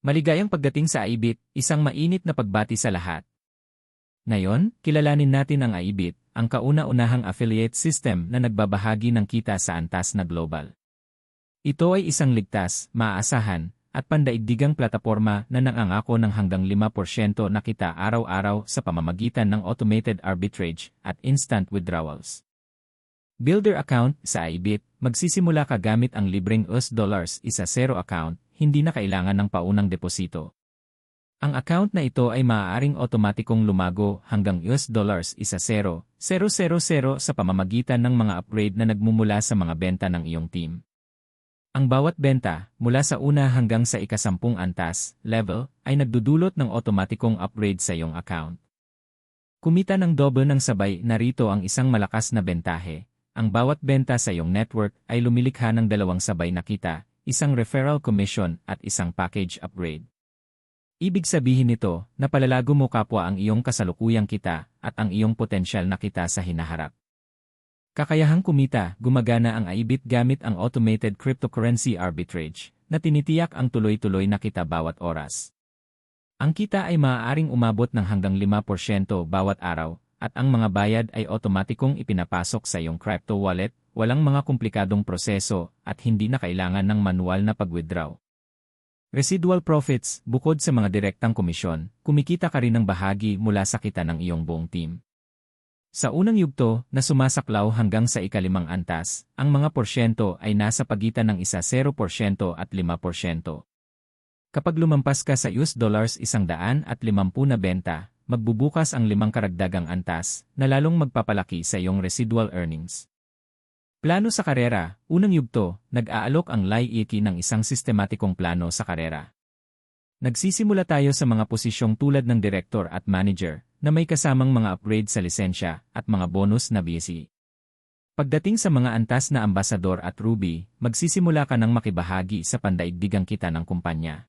Maligayang pagdating sa Aibit, isang mainit na pagbati sa lahat. Ngayon, kilalanin natin ang Aibit, ang kauna-unahang affiliate system na nagbabahagi ng kita sa antas na global. Ito ay isang ligtas, maaasahan, at pandaigdigang plataporma na nangangako ng hanggang 5% na kita araw-araw sa pamamagitan ng automated arbitrage at instant withdrawals. Builder account sa Aibit, magsisimula ka gamit ang libreng $10 account, hindi na kailangan ng paunang deposito. Ang account na ito ay maaaring otomatikong lumago hanggang $10 sa pamamagitan ng mga upgrade na nagmumula sa mga benta ng iyong team. Ang bawat benta, mula sa una hanggang sa ika-10 antas, level, ay nagdudulot ng otomatikong upgrade sa iyong account. Kumita ng double ng sabay, narito ang isang malakas na bentahe. Ang bawat benta sa iyong network ay lumilikha ng 2 sabay na kita, isang referral commission at isang package upgrade. Ibig sabihin nito na palalago mo kapwa ang iyong kasalukuyang kita at ang iyong potensyal na kita sa hinaharap. Kakayahang kumita, gumagana ang Aibit gamit ang automated cryptocurrency arbitrage na tinitiyak ang tuloy-tuloy na kita bawat oras. Ang kita ay maaaring umabot ng hanggang 5% bawat araw at ang mga bayad ay otomatikong ipinapasok sa iyong crypto wallet, walang mga komplikadong proseso at hindi na kailangan ng manual na pag-withdraw. Residual profits, bukod sa mga direktang komisyon, kumikita ka rin ng bahagi mula sa kita ng iyong buong team. Sa unang yugto, na sumasaklaw hanggang sa ika-5 antas, ang mga porsyento ay nasa pagitan ng 0% at 5%. Kapag lumampas ka sa $150 na benta, magbubukas ang 5 karagdagang antas na lalong magpapalaki sa iyong residual earnings. Plano sa karera, unang yugto, nag-aalok ang LAIIT ng isang sistematikong plano sa karera. Nagsisimula tayo sa mga posisyong tulad ng director at manager na may kasamang mga upgrade sa lisensya at mga bonus na BSE. Pagdating sa mga antas na ambasador at ruby, magsisimula ka ng makibahagi sa pandaigdigang kita ng kumpanya.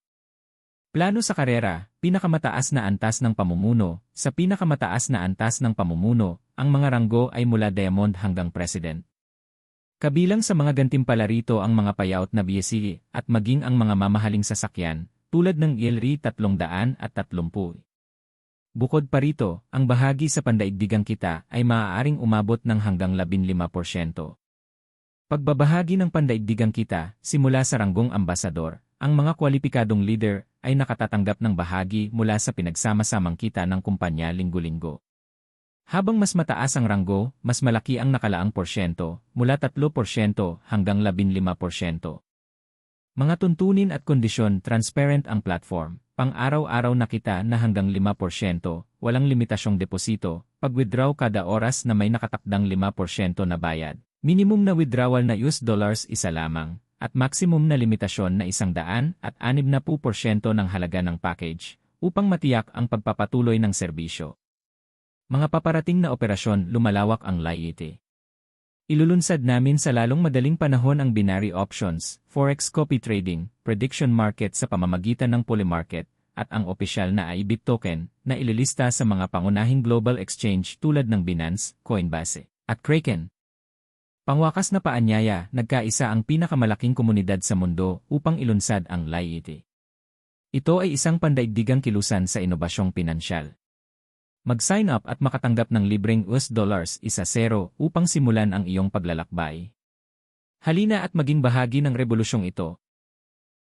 Plano sa karera, pinakamataas na antas ng pamumuno. Sa pinakamataas na antas ng pamumuno, ang mga ranggo ay mula diamond hanggang president. Kabilang sa mga gantimpala rito ang mga payout na BSE at maging ang mga mamahaling sasakyan, tulad ng ILRI 330. Bukod pa rito, ang bahagi sa pandaigdigang kita ay maaaring umabot ng hanggang 15%. Pagbabahagi ng pandaigdigang kita, simula sa ranggong ambasador, ang mga kwalipikadong leader ay nakatatanggap ng bahagi mula sa pinagsama-samang kita ng kumpanya linggo-linggo. Habang mas mataas ang ranggo, mas malaki ang nakalaang porsyento, mula 3% hanggang 15%. Mga tuntunin at kondisyon, transparent ang platform, pang-araw-araw na kita na hanggang 5%, walang limitasyong deposito, pag-withdraw kada oras na may nakatakdang 5% na bayad, minimum na withdrawal na $1 lamang, at maximum na limitasyon na 160% ng halaga ng package, upang matiyak ang pagpapatuloy ng serbisyo. Mga paparating na operasyon, lumalawak ang LAIIT. Ilulunsad namin sa lalong madaling panahon ang binary options, forex copy trading, prediction market sa pamamagitan ng Polymarket, at ang opisyal na Aibit token na ililista sa mga pangunahing global exchange tulad ng Binance, Coinbase, at Kraken. Pangwakas na paanyaya, nagkaisa ang pinakamalaking komunidad sa mundo upang ilunsad ang LAIIT. Ito ay isang pandaigdigang kilusan sa inobasyong pinansyal. Mag-sign up at makatanggap ng libreng $10 upang simulan ang iyong paglalakbay. Halina at maging bahagi ng rebolusyong ito.